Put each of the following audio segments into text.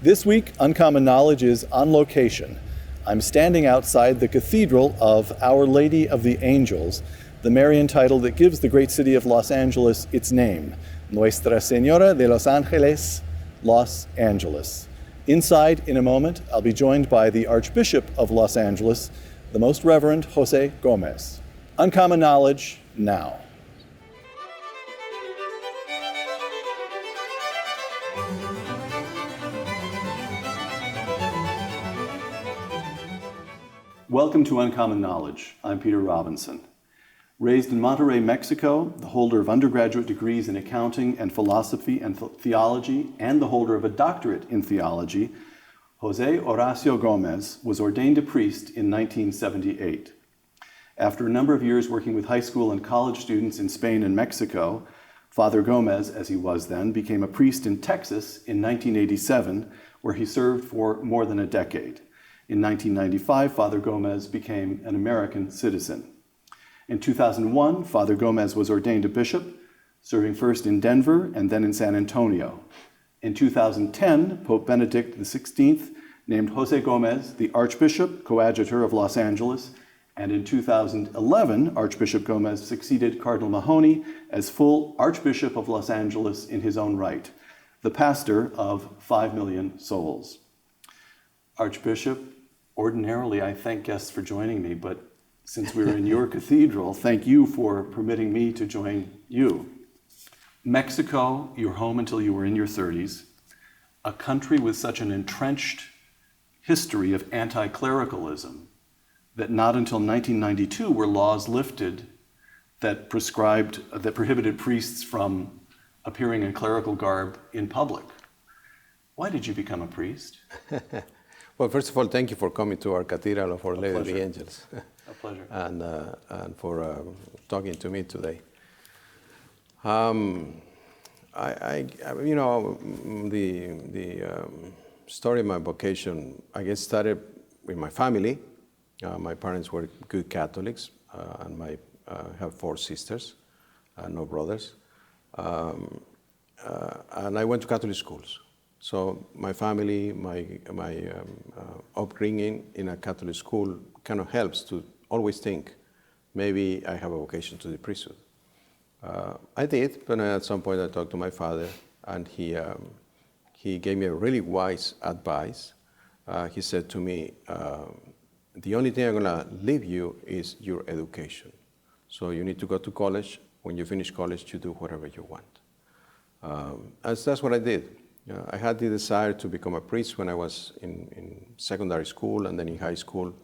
This week, Uncommon Knowledge is on location. I'm standing outside the Cathedral of Our Lady of the Angels, the Marian title that gives the great city of Los Angeles its name, Nuestra Señora de los Ángeles, Los Angeles. Inside, in a moment, I'll be joined by the Archbishop of Los Angeles, the Most Reverend Jose Gomez. Uncommon Knowledge, now. Welcome to Uncommon Knowledge. I'm Peter Robinson. Raised in Monterrey, Mexico, the holder of undergraduate degrees in accounting and philosophy and theology, and the holder of a doctorate in theology, Jose Horacio Gomez was ordained a priest in 1978. After a number of years working with high school and college students in Spain and Mexico, Father Gomez, as he was then, became a priest in Texas in 1987, where he served for more than a decade. In 1995, Father Gomez became an American citizen. In 2001, Father Gomez was ordained a bishop, serving first in Denver and then in San Antonio. In 2010, Pope Benedict XVI named Jose Gomez the Archbishop Coadjutor of Los Angeles, and in 2011, Archbishop Gomez succeeded Cardinal Mahoney as full Archbishop of Los Angeles in his own right, the pastor of 5 million souls. Archbishop, ordinarily I thank guests for joining me, but since we're in your cathedral, thank you for permitting me to join you. Mexico, your home until you were in your 30s, a country with such an entrenched history of anti-clericalism that not until 1992 were laws lifted that prohibited priests from appearing in clerical garb in public. Why did you become a priest? Well, first of all, thank you for coming to our Cathedral of Our Lady of the Angels. A pleasure. And for talking to me today. The story of my vocation, I guess, started with my family. My parents were good Catholics, and I have 4 sisters, no brothers. And I went to Catholic schools. So my family, my upbringing in a Catholic school kind of helps to always think, maybe I have a vocation to the priesthood. I did, but at some point I talked to my father, and he gave me a really wise advice. He said to me, the only thing I'm going to leave you is your education. So you need to go to college. When you finish college, you do whatever you want. And that's what I did. I had the desire to become a priest when I was in secondary school and then in high school,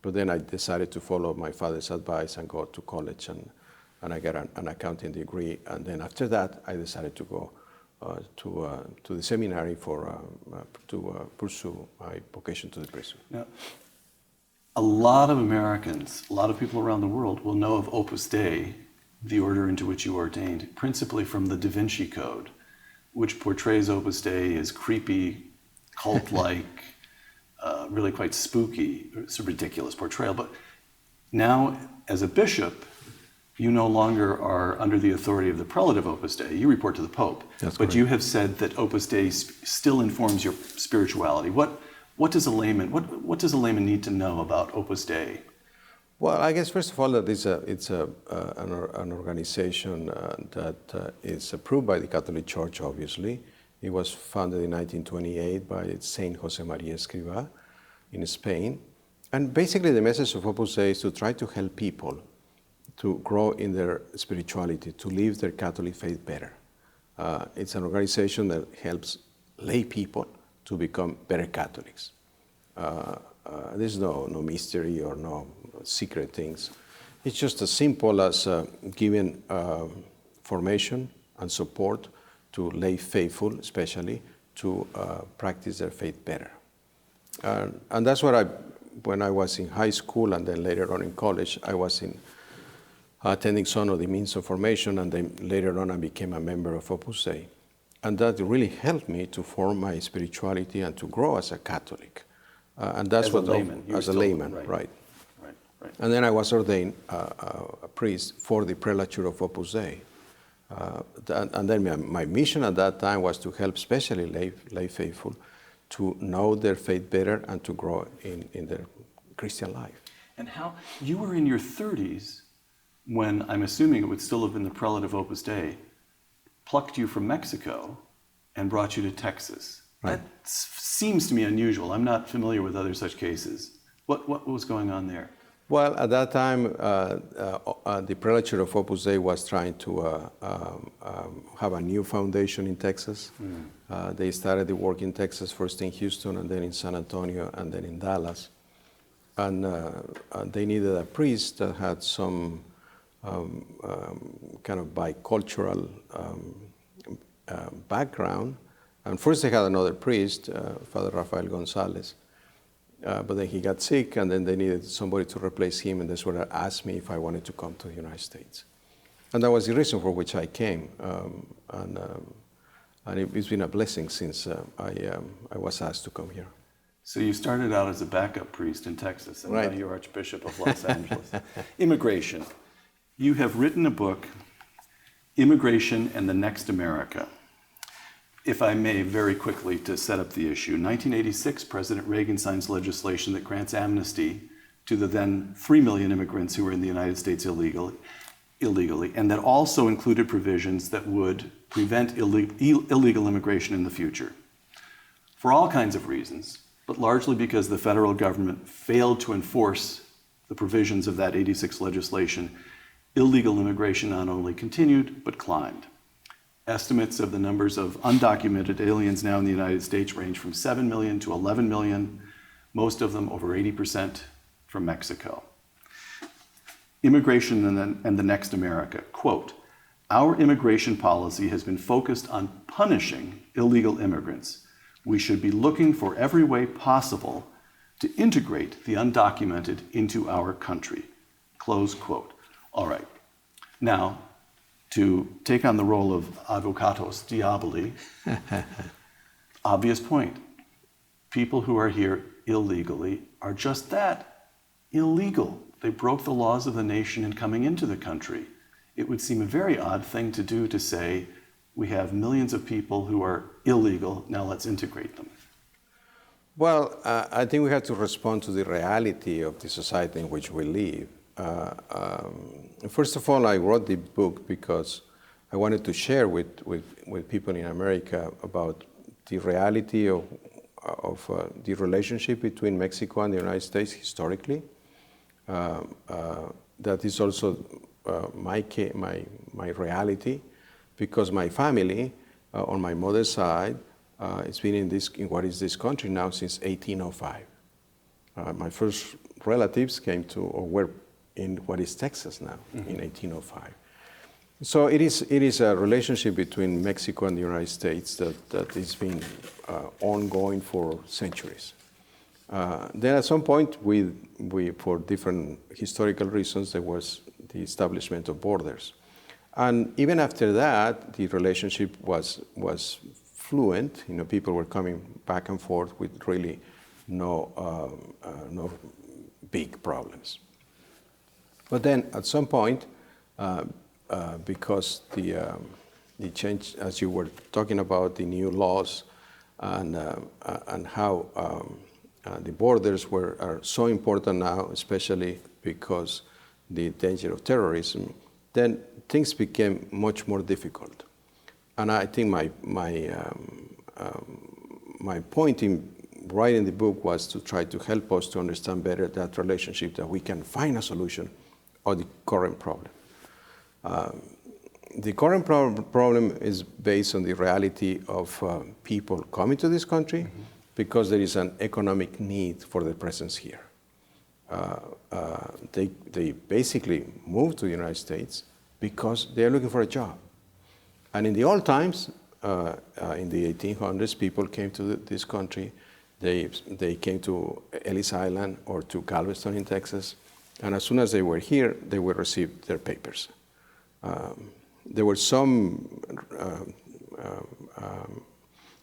but then I decided to follow my father's advice and go to college, and I got an accounting degree. And then after that, I decided to go to the seminary to pursue my vocation to the priesthood. Now, a lot of Americans, a lot of people around the world will know of Opus Dei, the order into which you ordained, principally from the Da Vinci Code, which portrays Opus Dei as creepy, cult-like, really quite spooky. It's a ridiculous portrayal. But now, as a bishop, you no longer are under the authority of the prelate of Opus Dei. You report to the Pope. That's but correct. You have said that Opus Dei still informs your spirituality. What does a layman need to know about Opus Dei? Well, I guess first of all that it's an organization that is approved by the Catholic Church. Obviously, it was founded in 1928 by Saint Jose Maria Escrivá in Spain, and basically the message of Opus Dei is to try to help people to grow in their spirituality, to live their Catholic faith better. It's an organization that helps lay people to become better Catholics. There's no mystery or no secret things. It's just as simple as giving formation and support to lay faithful, especially, to practice their faith better. And that's what when I was in high school and then later on in college, I was attending some of the means of formation, and then later on I became a member of Opus Dei. And that really helped me to form my spirituality and to grow as a Catholic. And that's as a layman, right. And then I was ordained a priest for the prelature of Opus Dei. And then my mission at that time was to help especially lay faithful to know their faith better and to grow in their Christian life. And how, you were in your 30s when, I'm assuming it would still have been the prelate of Opus Dei, plucked you from Mexico and brought you to Texas. Right. That seems to me unusual. I'm not familiar with other such cases. What was going on there? Well, at that time, the prelature of Opus Dei was trying to have a new foundation in Texas. They started the work in Texas, first in Houston, and then in San Antonio, and then in Dallas. And they needed a priest that had some kind of bicultural background. And first they had another priest, Father Rafael Gonzalez. But then he got sick, and then they needed somebody to replace him, and that's when they asked me if I wanted to come to the United States. And that was the reason for which I came. And it's been a blessing since I was asked to come here. So you started out as a backup priest in Texas, and Right. now you're Archbishop of Los Angeles. Immigration. You have written a book, Immigration and the Next America. If I may, very quickly, to set up the issue. In 1986, President Reagan signs legislation that grants amnesty to the then 3 million immigrants who were in the United States illegally, and that also included provisions that would prevent illegal immigration in the future. For all kinds of reasons, but largely because the federal government failed to enforce the provisions of that 86 legislation, illegal immigration not only continued, but climbed. Estimates of the numbers of undocumented aliens now in the United States range from 7 million to 11 million, most of them over 80% from Mexico. Immigration and the Next America. Quote, "Our immigration policy has been focused on punishing illegal immigrants. We should be looking for every way possible to integrate the undocumented into our country." Close quote. All right. Now, to take on the role of advocatus diaboli, obvious point. People who are here illegally are just that, illegal. They broke the laws of the nation in coming into the country. It would seem a very odd thing to do to say, we have millions of people who are illegal, now let's integrate them. Well, I think we have to respond to the reality of the society in which we live. First of all, I wrote the book because I wanted to share with people in America about the reality of the relationship between Mexico and the United States historically. That is also my reality, because my family on my mother's side it's been in what is this country now since 1805. My first relatives came to, or were in what is Texas now, in 1805. So it is a relationship between Mexico and the United States that has been ongoing for centuries. Then at some point, we for different historical reasons, there was the establishment of borders. And even after that, the relationship was fluent. You know, people were coming back and forth with really no big problems. But then at some point, because the change, as you were talking about, the new laws and how the borders are so important now, especially because the danger of terrorism, then things became much more difficult. And I think my point in writing the book was to try to help us to understand better that relationship, that we can find a solution of the current problem. The current problem is based on the reality of people coming to this country because there is an economic need for their presence here. They basically moved to the United States because they are looking for a job. And in the old times, in the 1800s, people came to this country. They came to Ellis Island or to Galveston in Texas, and as soon as they were here, they would receive their papers. There were some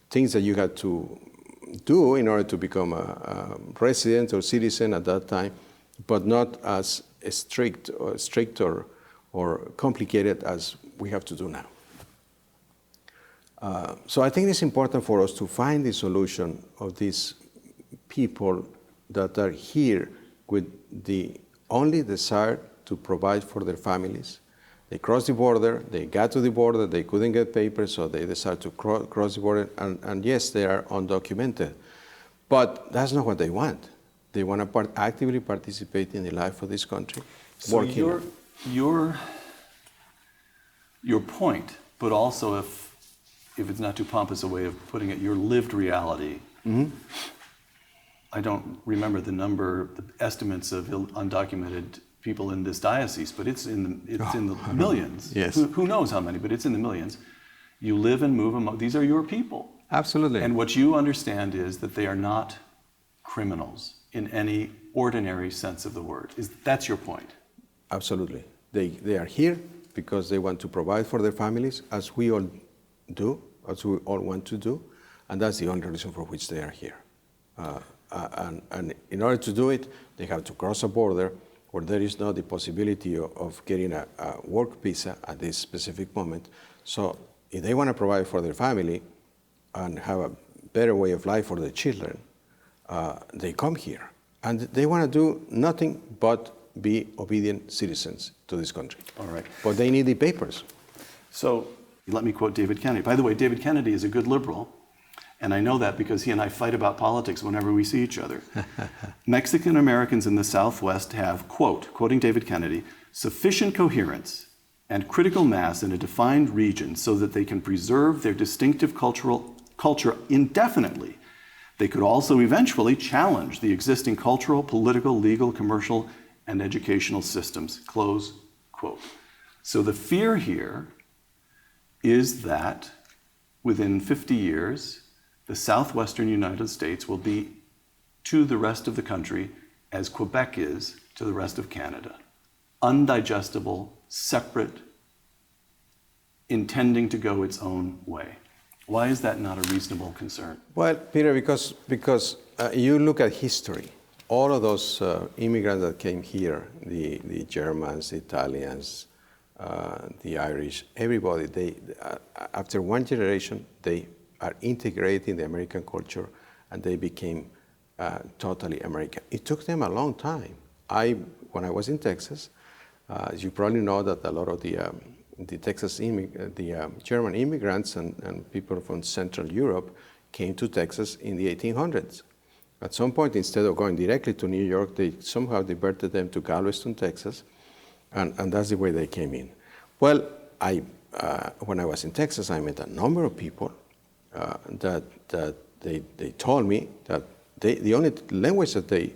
things that you had to do in order to become a resident or citizen at that time, but not as strict or complicated as we have to do now. So I think it's important for us to find the solution of these people that are here with the only desire to provide for their families. They crossed the border, they got to the border, they couldn't get papers, so they decided to cross the border, and yes, they are undocumented. But that's not what they want. They want to actively participate in the life of this country. So your point, but also if it's not too pompous a way of putting it, your lived reality. Mm-hmm. I don't remember the estimates of undocumented people in this diocese, but it's in the millions. Yes. Who knows how many, but it's in the millions. You live and move among, these are your people. Absolutely. And what you understand is that they are not criminals in any ordinary sense of the word. That's your point? Absolutely. They are here because they want to provide for their families, as we all do, as we all want to do, and that's the only reason for which they are here. And in order to do it, they have to cross a border where there is not the possibility of getting a work visa at this specific moment. So if they want to provide for their family and have a better way of life for their children, they come here. And they want to do nothing but be obedient citizens to this country. All right. But they need the papers. So let me quote David Kennedy. By the way, David Kennedy is a good liberal. And I know that because he and I fight about politics whenever we see each other. Mexican Americans in the Southwest have, quoting David Kennedy, sufficient coherence and critical mass in a defined region so that they can preserve their distinctive culture indefinitely. They could also eventually challenge the existing cultural, political, legal, commercial, and educational systems, close quote. So the fear here is that within 50 years, the southwestern United States will be to the rest of the country as Quebec is to the rest of Canada. Undigestible, separate, intending to go its own way. Why is that not a reasonable concern? Well, Peter, because you look at history. All of those immigrants that came here, the Germans, the Italians, the Irish, everybody, after one generation, they are integrated in the American culture, and they became totally American. It took them a long time. When I was in Texas, you probably know that a lot of the German immigrants and people from Central Europe came to Texas in the 1800s. At some point, instead of going directly to New York, they somehow diverted them to Galveston, Texas, and that's the way they came in. Well, when I was in Texas, I met a number of people that they told me that the only language that they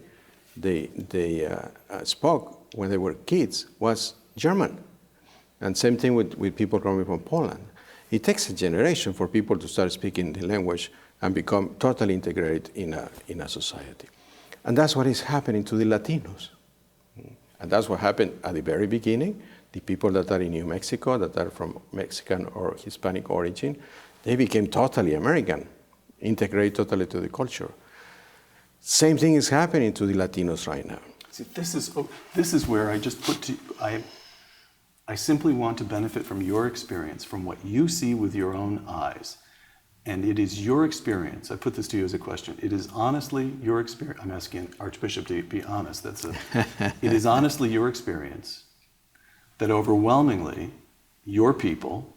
spoke when they were kids was German. And same thing with people coming from Poland. It takes a generation for people to start speaking the language and become totally integrated in a society. And that's what is happening to the Latinos. And that's what happened at the very beginning. The people that are in New Mexico, that are from Mexican or Hispanic origin, they became totally American, integrated totally to the culture. Same thing is happening to the Latinos right now. See, this is where I just put to I simply want to benefit from your experience, from what you see with your own eyes. And it is your experience, I put this to you as a question, it is honestly your experience, I'm asking Archbishop to be honest, it is honestly your experience that overwhelmingly your people,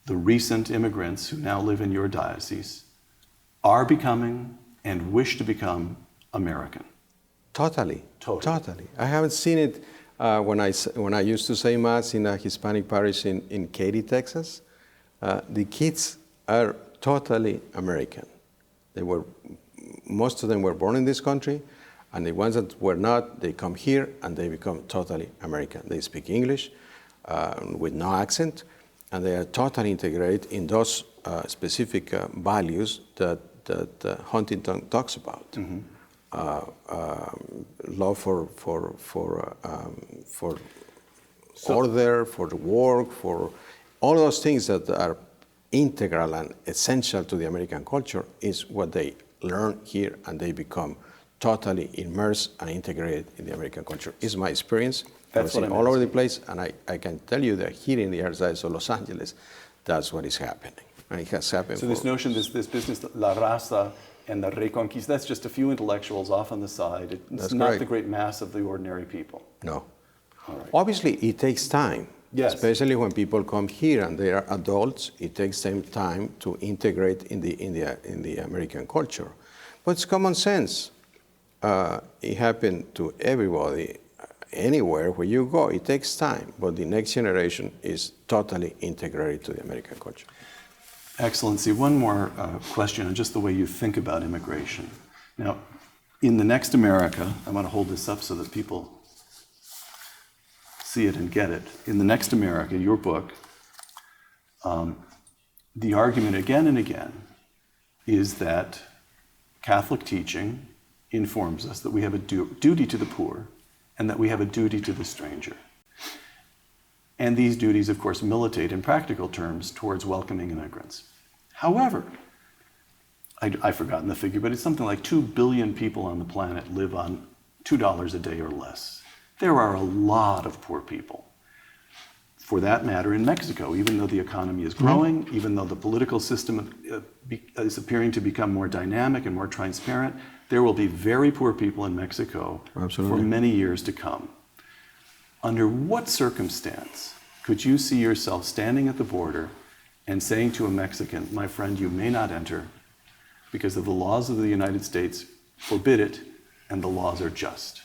the recent immigrants who now live in your diocese, are becoming and wish to become American. Totally. I haven't seen it when I used to say Mass in a Hispanic parish in Katy, Texas. The kids are totally American. Most of them were born in this country, and the ones that were not, they come here and they become totally American. They speak English with no accent, and they are totally integrated in those specific values that Huntington talks about. Mm-hmm. Love for order, for the work, for all those things that are integral and essential to the American culture is what they learn here, and they become totally immersed and integrated in the American culture. It's my experience. That's what I'm all over the place, and I can tell you that here in the Archdiocese of Los Angeles, that's what is happening. And it has happened. So this notion, this business, la raza and the reconquista, that's just a few intellectuals off on the side. It's That's not correct. the great mass of the ordinary people. No. All right. Obviously, it takes time. Yes. Especially when people come here and they are adults, it takes them time to integrate in the American culture. But it's common sense. It happened to everybody, anywhere where you go. It takes time, but the next generation is totally integrated to the American culture. Excellency, one more question on just the way you think about immigration. Now, in the Next America, I want to hold this up so that people see it and get it. In the Next America, your book, the argument again and again is that Catholic teaching informs us that we have a duty to the poor and that we have a duty to the stranger. And these duties, of course, militate in practical terms towards welcoming immigrants. However, I've forgotten the figure, but it's something like 2 billion people on the planet live on $2 a day or less. There are a lot of poor people. For that matter, in Mexico, even though the economy is growing, even though the political system is appearing to become more dynamic and more transparent, there will be very poor people in Mexico for many years to come. Under what circumstance could you see yourself standing at the border and saying to a Mexican, my friend, you may not enter because of the laws of the United States forbid it and the laws are just?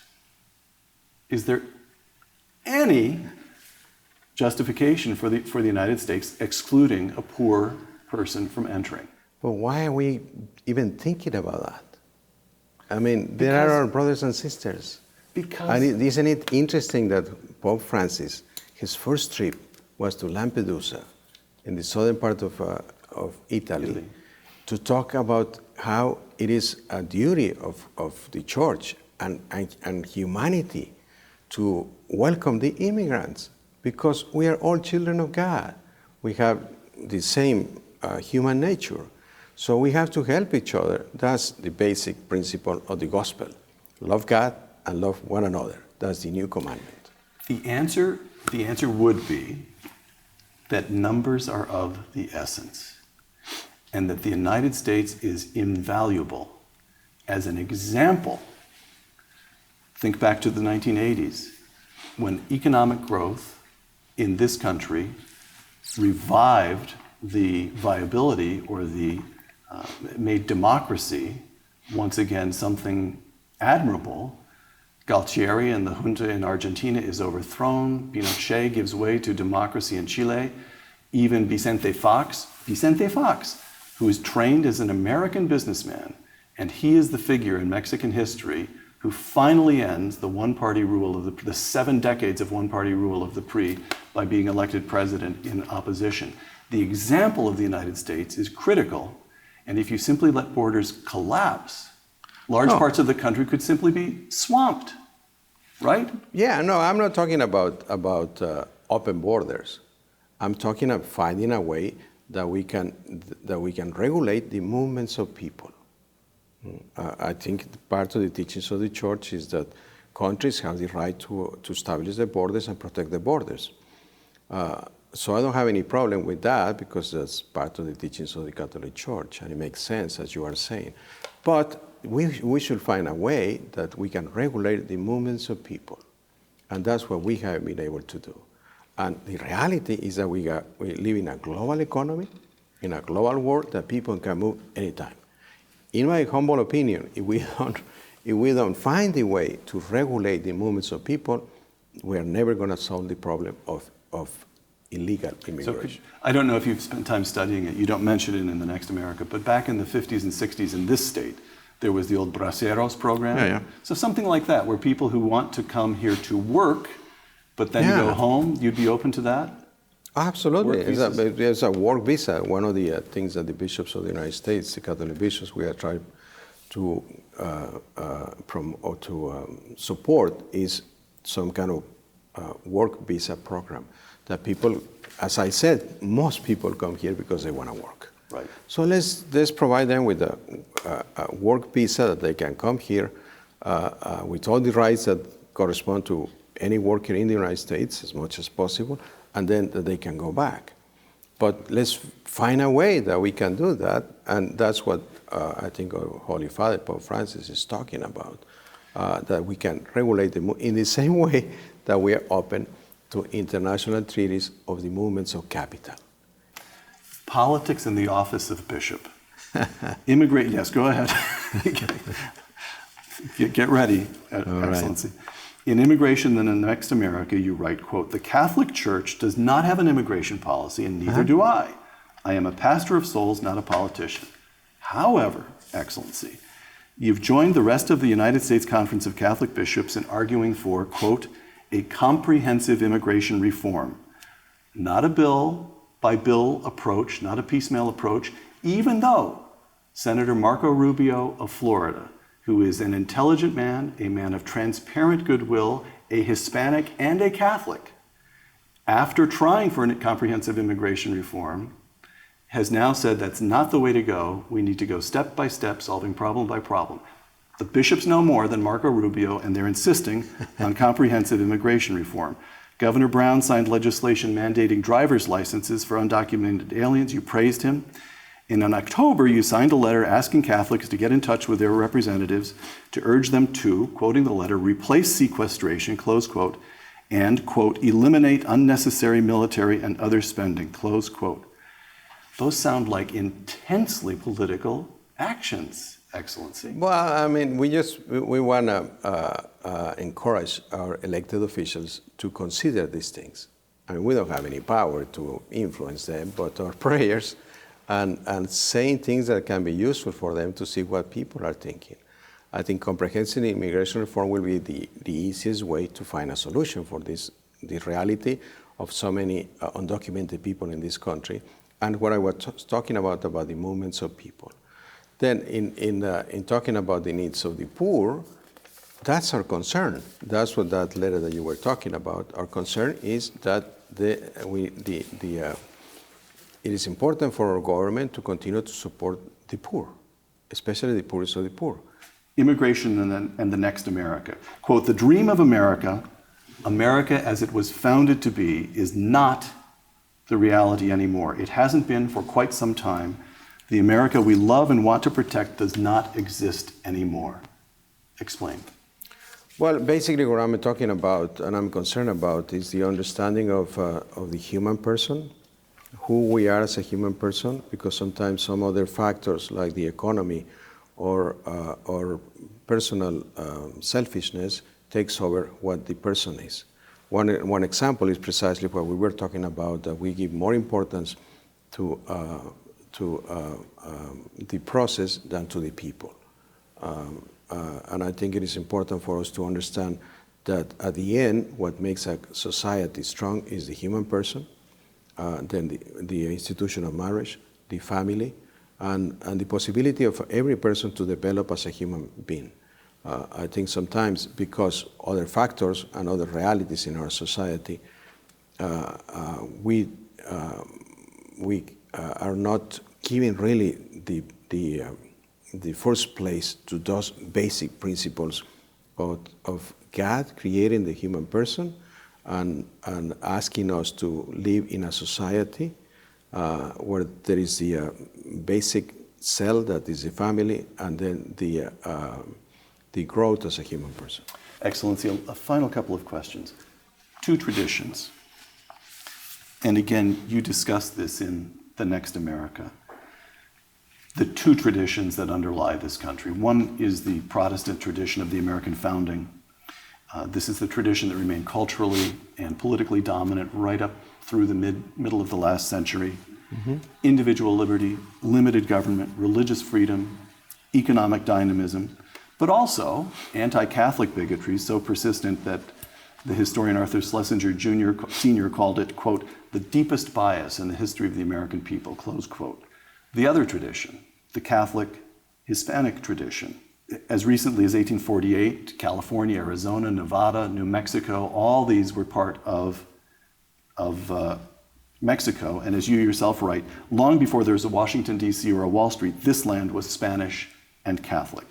Is there any justification for the United States excluding a poor person from entering? But why are we even thinking about that? I mean, there are our brothers and sisters. And isn't it interesting that Pope Francis, his first trip was to Lampedusa, in the southern part of Italy, to talk about how it is a duty of the church and humanity to welcome the immigrants, because we are all children of God. We have the same human nature. So we have to help each other. That's the basic principle of the gospel. Love God and love one another. That's the new commandment. The answer would be that numbers are of the essence, and that the United States is invaluable as an example. Think back to the 1980s, when economic growth in this country revived the viability or made democracy once again something admirable. Galtieri and the junta in Argentina is overthrown. Pinochet gives way to democracy in Chile. Even Vicente Fox, who is trained as an American businessman, and he is the figure in Mexican history who finally ends the one-party rule of the 7 decades of one-party rule of the PRI by being elected president in opposition. The example of the United States is critical, and if you simply let borders collapse, large parts of the country could simply be swamped, right? Yeah, no, I'm not talking about open borders. I'm talking about finding a way that we can regulate the movements of people. I think part of the teachings of the church is that countries have the right to establish the borders and protect the borders. So I don't have any problem with that, because that's part of the teachings of the Catholic Church, and it makes sense, as you are saying. But we should find a way that we can regulate the movements of people, and that's what we have been able to do. And the reality is that we live in a global economy, in a global world, that people can move anytime. In my humble opinion, if we don't find a way to regulate the movements of people, we are never going to solve the problem of illegal immigration. So I don't know if you've spent time studying it. You don't mention it in the Next America, but back in the 50s and 60s in this state, there was the old Braceros program. Yeah. So something like that, where people who want to come here to work, but then go home, you'd be open to that? Absolutely. It's a work visa. One of the things that the bishops of the United States, the Catholic bishops, we are trying to support is some kind of work visa program that people, as I said, most people come here because they want to work. Right. So let's provide them with a work visa that they can come here with all the rights that correspond to any worker in the United States as much as possible, and then that they can go back. But let's find a way that we can do that, and that's what I think our Holy Father, Pope Francis, is talking about, that we can regulate in the same way that we are open to international treaties of the movements of capital. Politics in the office of bishop. Immigrate, yes, go ahead. Get ready, Excellency. Right. In Immigration in the Next America, you write, quote, "The Catholic Church does not have an immigration policy, and neither do I. I am a pastor of souls, not a politician. However, Excellency, you've joined the rest of the United States Conference of Catholic Bishops in arguing for, quote, a comprehensive immigration reform, not a bill-by-bill approach, not a piecemeal approach, even though Senator Marco Rubio of Florida, who is an intelligent man, a man of transparent goodwill, a Hispanic and a Catholic, after trying for a comprehensive immigration reform, has now said that's not the way to go. We need to go step by step, solving problem by problem. The bishops know more than Marco Rubio, and they're insisting on comprehensive immigration reform. Governor Brown signed legislation mandating driver's licenses for undocumented aliens. You praised him. And in October, you signed a letter asking Catholics to get in touch with their representatives to urge them to, quoting the letter, replace sequestration, close quote, and, quote, eliminate unnecessary military and other spending, close quote. Those sound like intensely political actions, Excellency. Well, I mean, we want to encourage our elected officials to consider these things. I mean, we don't have any power to influence them, but our prayers and saying things that can be useful for them to see what people are thinking. I think comprehensive immigration reform will be the easiest way to find a solution for the reality of so many undocumented people in this country, and what I was talking about the movements of people. Then in talking about the needs of the poor, that's our concern. That's what that letter that you were talking about. Our concern is that it is important for our government to continue to support the poor, especially the poorest of the poor. Immigration and the Next America. Quote, the dream of America, America as it was founded to be, is not the reality anymore. It hasn't been for quite some time. The America we love and want to protect does not exist anymore. Explain. Well, basically what I'm talking about and I'm concerned about is the understanding of the human person, who we are as a human person, because sometimes some other factors like the economy or personal selfishness takes over what the person is. One example is precisely what we were talking about, that we give more importance to the process than to the people. And I think it is important for us to understand that at the end, what makes a society strong is the human person, then the institution of marriage, the family, and the possibility of every person to develop as a human being. I think sometimes because other factors and other realities in our society, we are not giving really the first place to those basic principles of God creating the human person and asking us to live in a society where there is the basic cell that is the family, and then the growth as a human person. Excellency, a final couple of questions. Two traditions. And again, you discussed this in The Next America. The two traditions that underlie this country. One is the Protestant tradition of the American founding. This is the tradition that remained culturally and politically dominant right up through the middle of the last century. Mm-hmm. Individual liberty, limited government, religious freedom, economic dynamism, but also anti-Catholic bigotry so persistent that the historian Arthur Schlesinger Sr. called it, quote, the deepest bias in the history of the American people, close quote. The other tradition, the Catholic Hispanic tradition, as recently as 1848, California, Arizona, Nevada, New Mexico, all these were part of Mexico. And as you yourself write, long before there was a Washington, D.C. or a Wall Street, this land was Spanish and Catholic.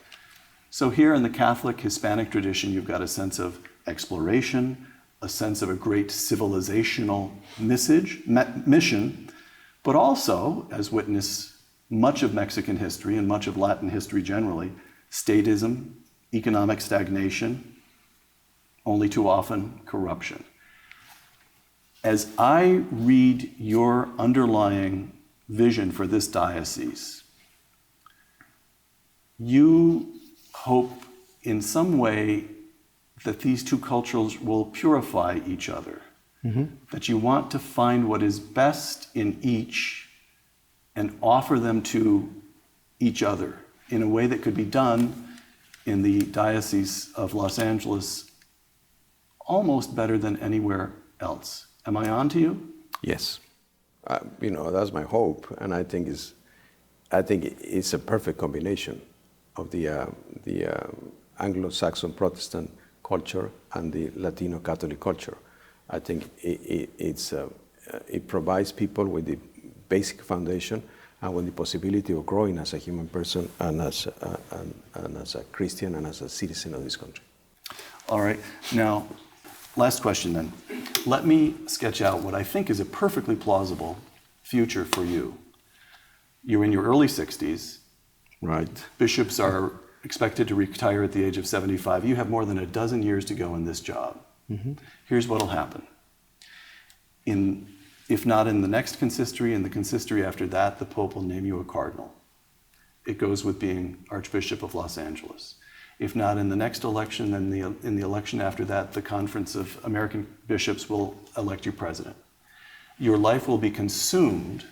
So here in the Catholic Hispanic tradition, you've got a sense of exploration, a sense of a great civilizational mission, but also, as witness much of Mexican history and much of Latin history generally, statism, economic stagnation, only too often corruption. As I read your underlying vision for this diocese, you hope in some way that these two cultures will purify each other, that you want to find what is best in each and offer them to each other in a way that could be done in the Diocese of Los Angeles almost better than anywhere else. Am I on to you? Yes. That's my hope, and I think it's a perfect combination of the Anglo-Saxon Protestant culture and the Latino Catholic culture. I think it provides people with the basic foundation and with the possibility of growing as a human person and as a Christian and as a citizen of this country. All right. Now, last question then. Let me sketch out what I think is a perfectly plausible future for you. You're in your early 60s. Right. Bishops are expected to retire at the age of 75. You have more than a dozen years to go in this job. Here's what will happen. If not in the next consistory, in the consistory after that, the Pope will name you a cardinal. It goes with being Archbishop of Los Angeles. If not in the next election, then in the election after that, the Conference of American Bishops will elect you president. Your life will be consumed,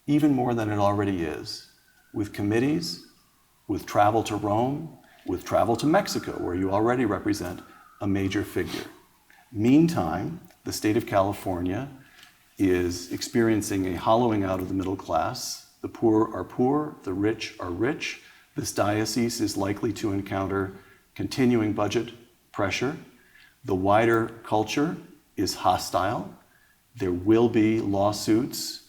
even more than it already is, with committees, with travel to Rome, with travel to Mexico, where you already represent a major figure. Meantime, the state of California is experiencing a hollowing out of the middle class. The poor are poor, the rich are rich. This diocese is likely to encounter continuing budget pressure. The wider culture is hostile. There will be lawsuits.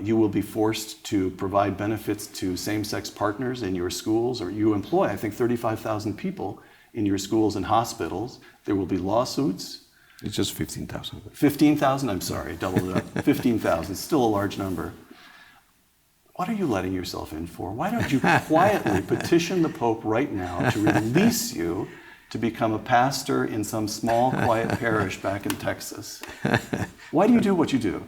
You will be forced to provide benefits to same-sex partners in your schools, or you employ, I think, 35,000 people in your schools and hospitals. There will be lawsuits. It's just 15,000. 15,000? I'm sorry, doubled it up. 15,000, still a large number. What are you letting yourself in for? Why don't you quietly petition the Pope right now to release you to become a pastor in some small, quiet parish back in Texas? Why do you do what you do?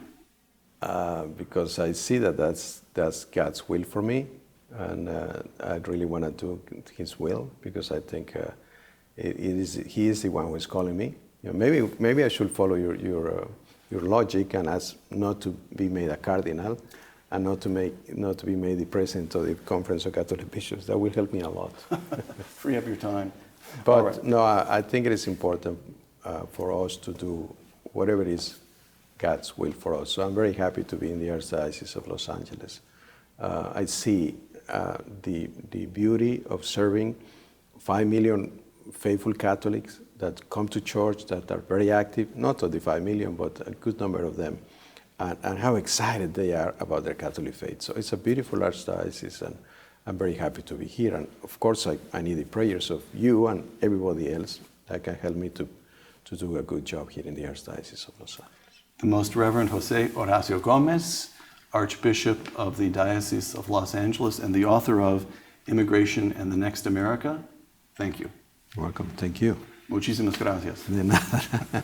Because I see that's God's will for me, and I really want to do His will, because I think He is the one who is calling me. Maybe I should follow your logic and ask not to be made a cardinal, and not to be made the president of the Conference of Catholic Bishops. That will help me a lot. Free up your time. But right. no, I think it is important for us to do whatever is God's will for us. So I'm very happy to be in the Archdiocese of Los Angeles. I see the beauty of serving 5 million faithful Catholics that come to church, that are very active, not of the 5 million, but a good number of them, and how excited they are about their Catholic faith. So it's a beautiful archdiocese, and I'm very happy to be here. And of course, I need the prayers of you and everybody else that can help me to do a good job here in the Archdiocese of Los Angeles. The Most Reverend Jose Horacio Gomez, Archbishop of the Diocese of Los Angeles and the author of Immigration and the Next America, thank you. Welcome. Thank you. Muchísimas gracias. De nada.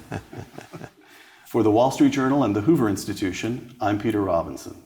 For the Wall Street Journal and the Hoover Institution, I'm Peter Robinson.